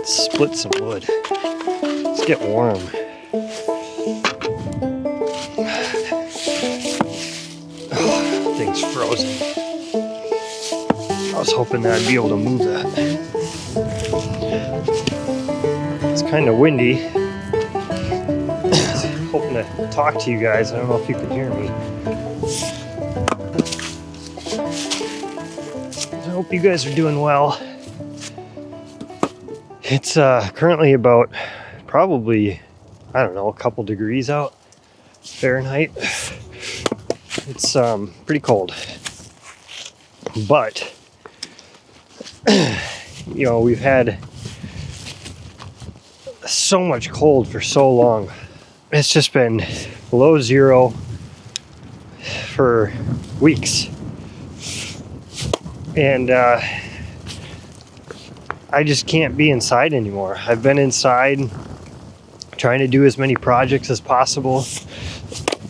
Let's split some wood. Let's get warm. Oh, thing's frozen. I was hoping that I'd be able to move that. It's kind of windy. Hoping to talk to you guys. I don't know if you can hear me. I hope you guys are doing well. It's currently about probably, I don't know, a couple degrees out Fahrenheit. It's pretty cold. But, you know, we've had so much cold for so long. It's just been below zero for weeks. And I just can't be inside anymore. I've been inside trying to do as many projects as possible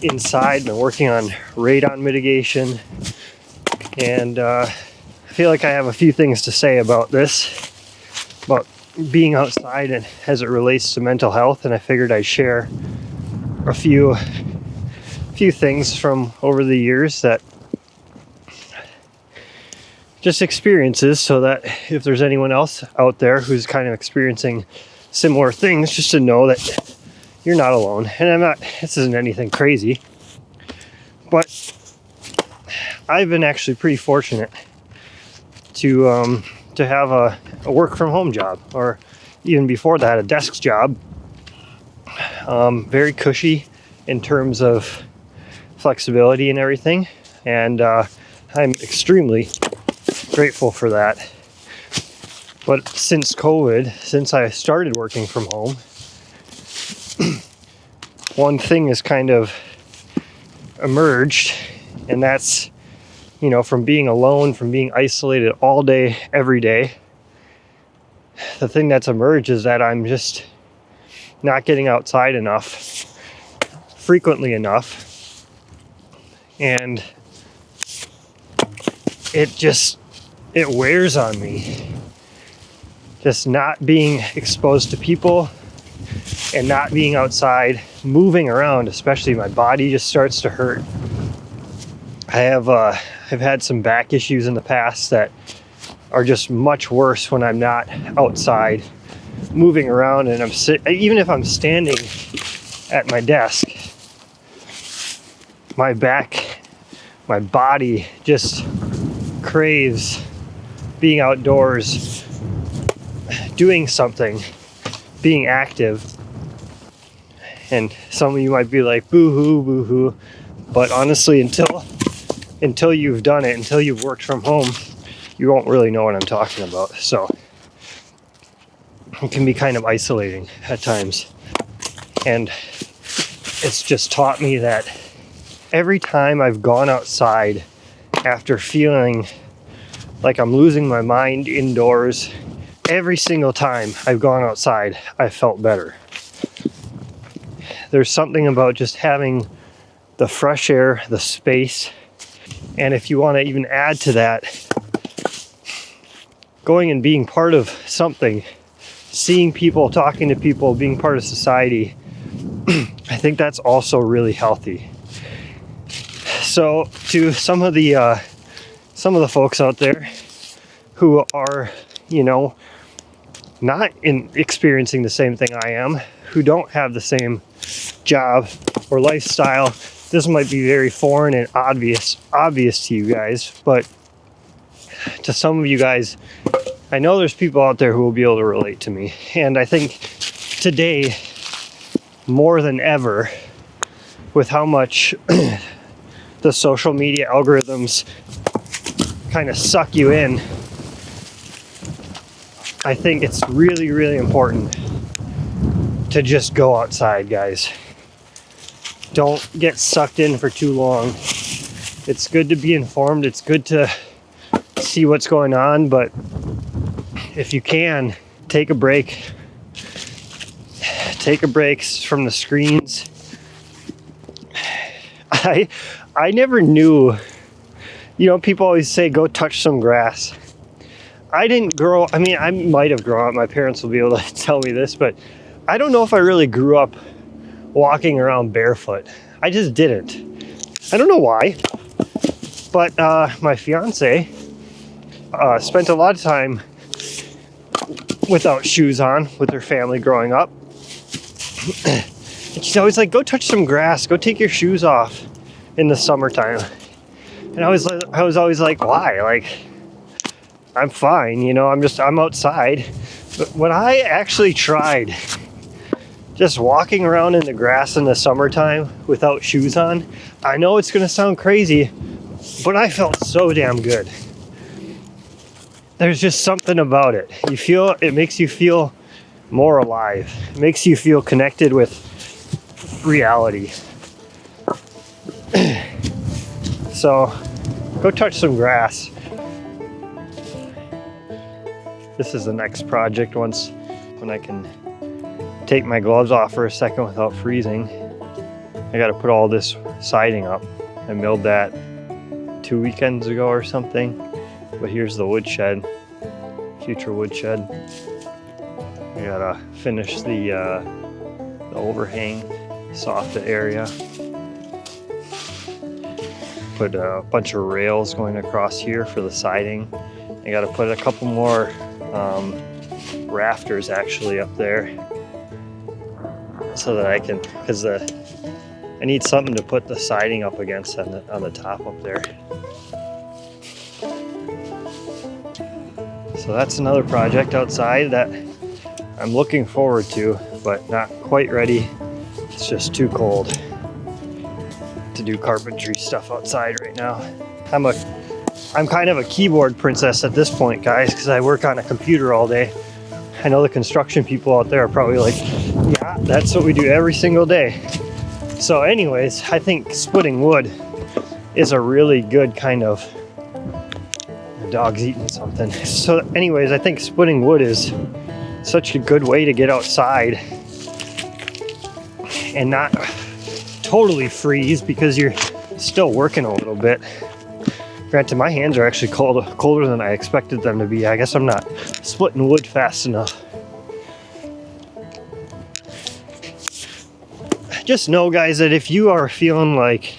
inside. Been working on radon mitigation. And I feel like I have a few things to say about this, about being outside and as it relates to mental health. And I figured I'd share a few things from over the years, that just experiences, so that if there's anyone else out there who's kind of experiencing similar things, just to know that you're not alone. And this isn't anything crazy, but I've been actually pretty fortunate to have a work from home job, or even before that, a desk job. Very cushy in terms of flexibility and everything, and I'm extremely grateful for that. But since COVID, since I started working from home, one thing has kind of emerged, and that's, you know, from being alone, from being isolated all day, every day, the thing that's emerged is that I'm just not getting outside enough, frequently enough, and it wears on me. Just not being exposed to people and not being outside, moving around, especially my body just starts to hurt. I've had some back issues in the past that are just much worse when I'm not outside moving around, and even if I'm standing at my desk, my back, my body just craves being outdoors, doing something, being active. And some of you might be like, boo-hoo, boo-hoo. But honestly, until you've done it, until you've worked from home, you won't really know what I'm talking about. So it can be kind of isolating at times. And it's just taught me that every time I've gone outside after feeling like I'm losing my mind indoors, every single time I've gone outside, I felt better. There's something about just having the fresh air, the space, and if you want to even add to that, going and being part of something, seeing people, talking to people, being part of society, I think that's also really healthy. So to some of the folks out there who are, you know, not experiencing the same thing I am, who don't have the same job or lifestyle, this might be very foreign and obvious to you guys, but to some of you guys, I know there's people out there who will be able to relate to me. And I think today, more than ever, with how much the social media algorithms kind of suck you in, I think it's really, really important to just go outside, guys. Don't get sucked in for too long. It's good to be informed. It's good to see what's going on, but if you can, take a break. Take a break from the screens. I never knew, you know, people always say, go touch some grass. I didn't grow, I mean, I might have grown up, my parents will be able to tell me this, but I don't know if I really grew up walking around barefoot. I just didn't. I don't know why, but my fiance spent a lot of time without shoes on with her family growing up. And she's always like, go touch some grass, go take your shoes off in the summertime. And I was always like, why? Like, I'm fine, you know, I'm outside. But when I actually tried just walking around in the grass in the summertime without shoes on, I know it's gonna sound crazy, but I felt so damn good. There's just something about it. It makes you feel more alive. It makes you feel connected with reality. So go touch some grass. This is the next project when I can take my gloves off for a second without freezing. I got to put all this siding up. I milled that 2 weekends ago or something. But here's the woodshed, future woodshed. I gotta finish the overhang, soffit area. Put a bunch of rails going across here for the siding. I gotta put a couple more rafters actually up there, so that I can, because I need something to put the siding up against on the top up there. So that's another project outside that I'm looking forward to, but not quite ready. It's just too cold to do carpentry stuff outside right now. I'm kind of a keyboard princess at this point, guys, because I work on a computer all day. I know the construction people out there are probably like, yeah, that's what we do every single day. So anyways, I think splitting wood is a really good kind of, the dog's eating something. So anyways, I think splitting wood is such a good way to get outside and not totally freeze, because you're still working a little bit. Granted, my hands are actually colder than I expected them to be. I guess I'm not splitting wood fast enough. Just know, guys, that if you are feeling like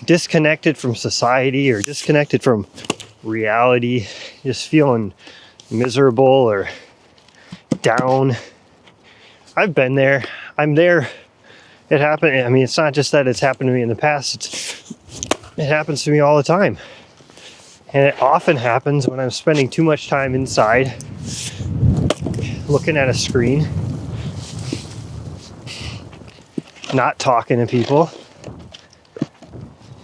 disconnected from society or disconnected from reality, just feeling miserable or down, I've been there. I'm there. It happened. I mean, it's not just that it's happened to me in the past. It happens to me all the time. And it often happens when I'm spending too much time inside looking at a screen, not talking to people,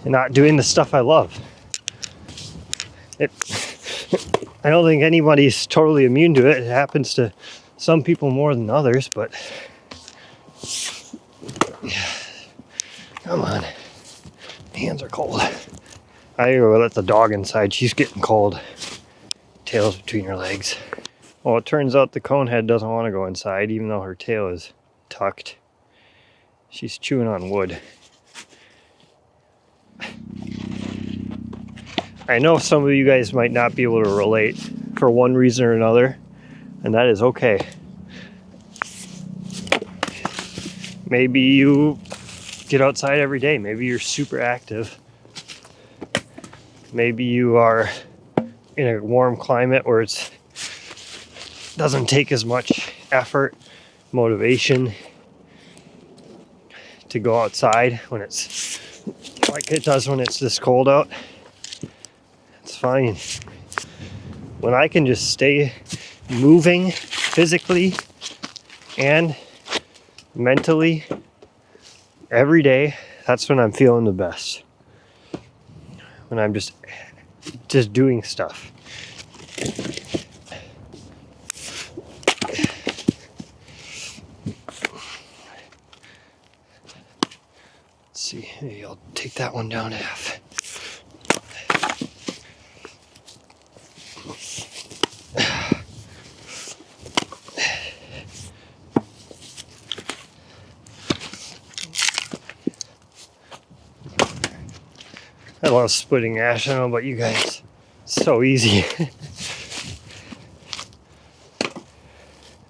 and not doing the stuff I love. I don't think anybody's totally immune to it. It happens to some people more than others, but come on. Hands are cold. I gotta let the dog inside. She's getting cold. Tail's between her legs. Well, it turns out the conehead doesn't want to go inside, even though her tail is tucked. She's chewing on wood. I know some of you guys might not be able to relate for one reason or another, and that is okay. Maybe you get outside every day. Maybe you're super active. Maybe you are in a warm climate where it doesn't take as much effort, motivation to go outside when it's like it does when it's this cold out. It's fine. When I can just stay moving physically and mentally every day, that's when I'm feeling the best. When I'm just doing stuff. Let's see, maybe I'll take that one down half. I love splitting ash. I don't know about you guys. So easy.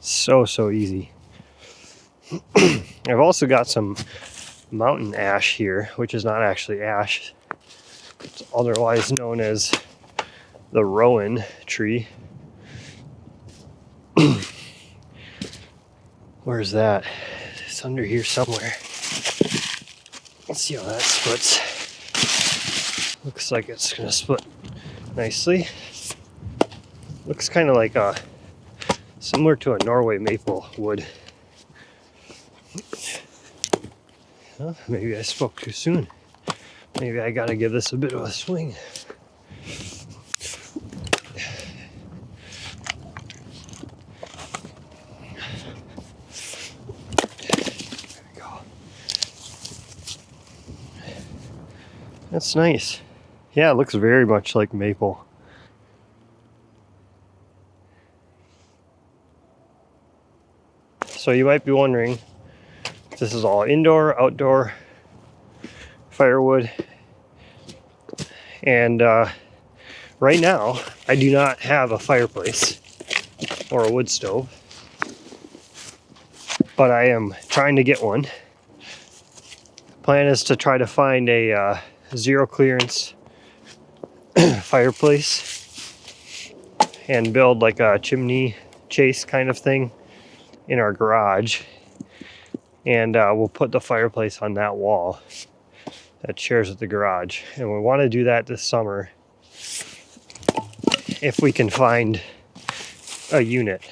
So easy. I've also got some mountain ash here, which is not actually ash. It's otherwise known as the rowan tree. Where's that? It's under here somewhere. Let's see how that splits. Looks like it's gonna split nicely. Looks kind of like similar to a Norway maple wood. Well, maybe I spoke too soon. Maybe I gotta give this a bit of a swing. There we go. That's nice. Yeah, it looks very much like maple. So you might be wondering, this is all indoor, outdoor firewood. And right now, I do not have a fireplace or a wood stove, but I am trying to get one. The plan is to try to find a zero clearance fireplace and build like a chimney chase kind of thing in our garage, and we'll put the fireplace on that wall that shares with the garage, and we want to do that this summer if we can find a unit,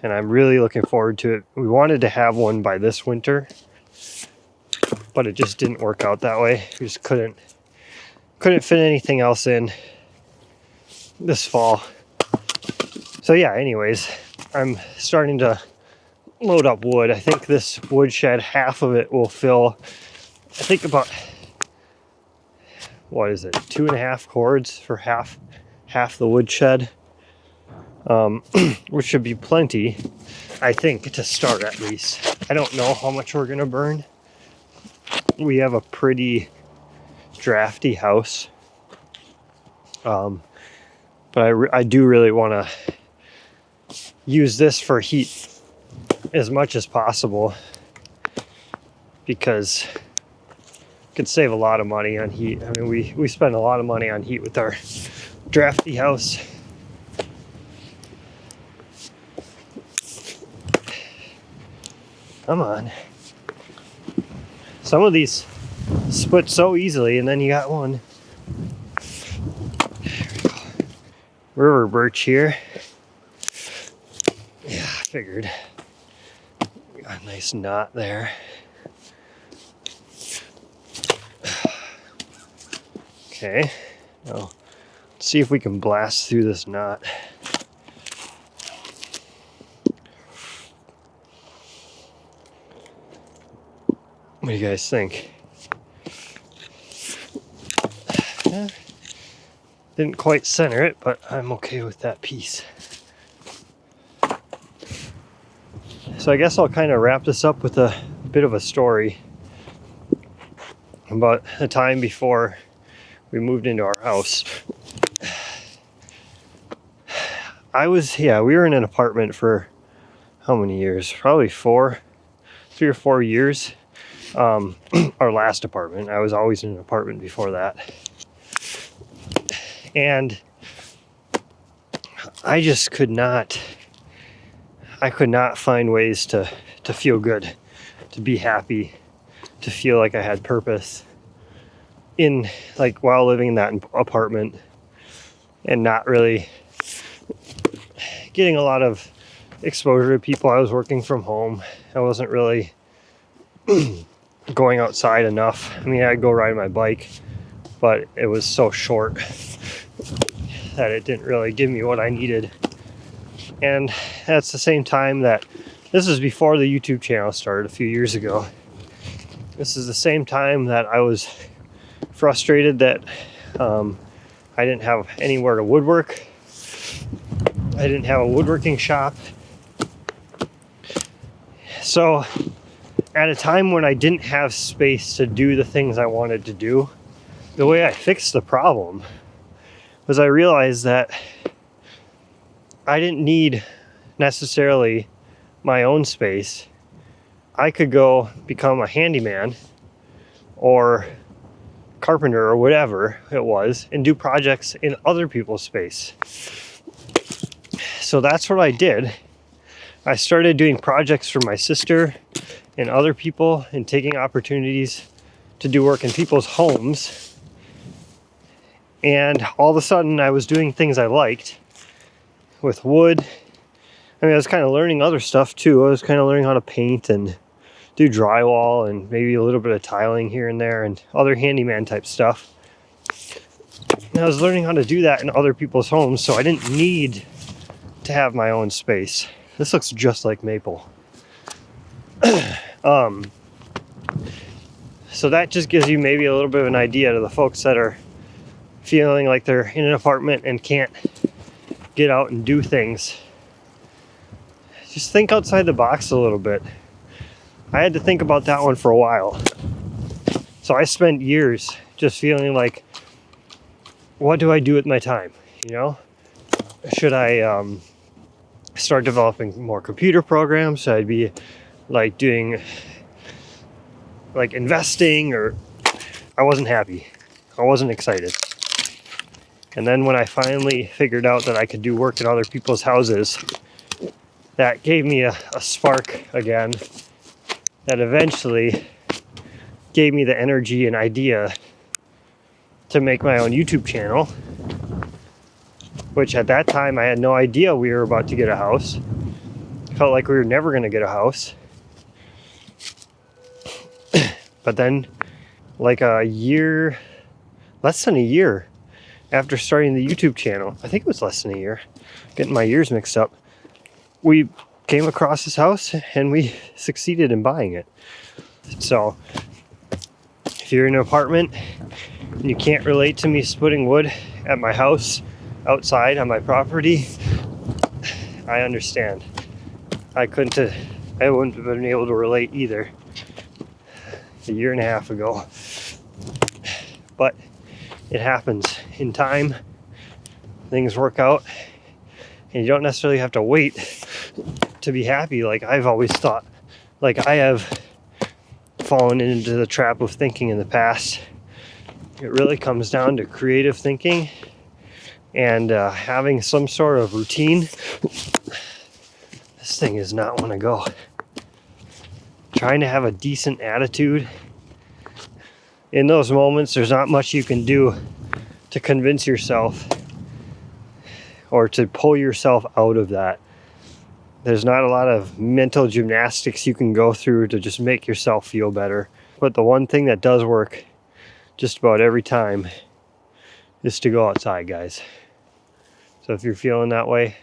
and I'm really looking forward to it. We wanted to have one by this winter, but it just didn't work out that way. We just couldn't fit anything else in this fall. So yeah, anyways, I'm starting to load up wood. I think this wood shed, half of it will fill, I think about, what is it, 2.5 cords for half the wood shed, which should be plenty, I think, to start at least. I don't know how much we're gonna burn. We have a pretty drafty house, but I do really want to use this for heat as much as possible, because it could save a lot of money on heat. I mean, we spend a lot of money on heat with our drafty house. Come on. Some of these split so easily, and then you got one. There we go. River birch here. Yeah, I figured. Got a nice knot there. Okay, now let's see if we can blast through this knot. What do you guys think? Didn't quite center it, but I'm okay with that piece. So I guess I'll kind of wrap this up with a bit of a story about the time before we moved into our house. We were in an apartment for how many years? Probably 3 or 4 years. Our last apartment. I was always in an apartment before that. And I just could not find ways to feel good, to be happy, to feel like I had purpose while living in that apartment, and not really getting a lot of exposure to people. I was working from home. I wasn't really going outside enough. I mean, I'd go ride my bike, but it was so short that it didn't really give me what I needed. And that's the same time that, this is before the YouTube channel started a few years ago. This is the same time that I was frustrated that I didn't have anywhere to woodwork. I didn't have a woodworking shop. So at a time when I didn't have space to do the things I wanted to do, the way I fixed the problem was I realized that I didn't need necessarily my own space. I could go become a handyman or carpenter or whatever it was and do projects in other people's space. So that's what I did. I started doing projects for my sister and other people and taking opportunities to do work in people's homes. And all of a sudden I was doing things I liked with wood. I mean, I was kind of learning other stuff too. I was kind of learning how to paint and do drywall and maybe a little bit of tiling here and there and other handyman type stuff. And I was learning how to do that in other people's homes, so I didn't need to have my own space. This looks just like maple. So that just gives you maybe a little bit of an idea to the folks that are feeling like they're in an apartment and can't get out and do things. Just think outside the box a little bit. I had to think about that one for a while. So I spent years just feeling like, what do I do with my time? You know, should I start developing more computer programs? Should I be like doing like investing? Or I wasn't happy. I wasn't excited. And then when I finally figured out that I could do work in other people's houses, that gave me a spark again that eventually gave me the energy and idea to make my own YouTube channel, which at that time I had no idea we were about to get a house. Felt like we were never going to get a house. But then like a year, less than a year after starting the YouTube channel, I think it was less than a year, getting my years mixed up, we came across this house and we succeeded in buying it. So if you're in an apartment and you can't relate to me splitting wood at my house outside on my property, I understand. I wouldn't have been able to relate either a year and a half ago. But it happens in time. Things work out and you don't necessarily have to wait to be happy like I've always thought. Like I have fallen into the trap of thinking in the past. It really comes down to creative thinking and having some sort of routine. This thing does not want to go. Trying to have a decent attitude. In those moments, there's not much you can do to convince yourself or to pull yourself out of that. There's not a lot of mental gymnastics you can go through to just make yourself feel better. But the one thing that does work just about every time is to go outside, guys. So if you're feeling that way,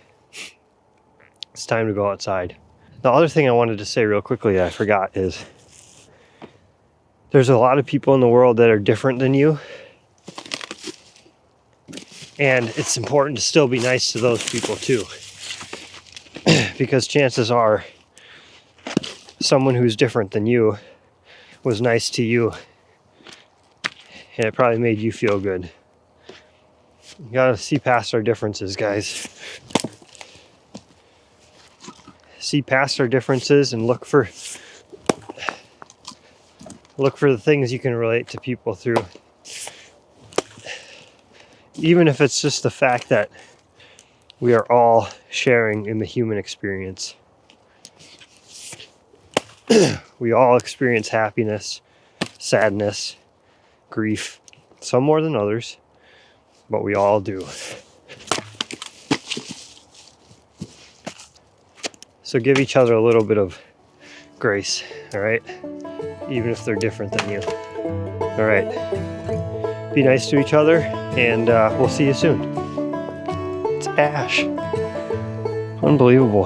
it's time to go outside. The other thing I wanted to say real quickly that I forgot is there's a lot of people in the world that are different than you. And it's important to still be nice to those people too. Because chances are someone who's different than you was nice to you and it probably made you feel good. You gotta see past our differences, guys. See past our differences and look for the things you can relate to people through. Even if it's just the fact that we are all sharing in the human experience. We all experience happiness, sadness, grief, some more than others, but we all do. So give each other a little bit of grace, all right? Even if they're different than you. All right. Be nice to each other, and we'll see you soon. It's Ash. Unbelievable.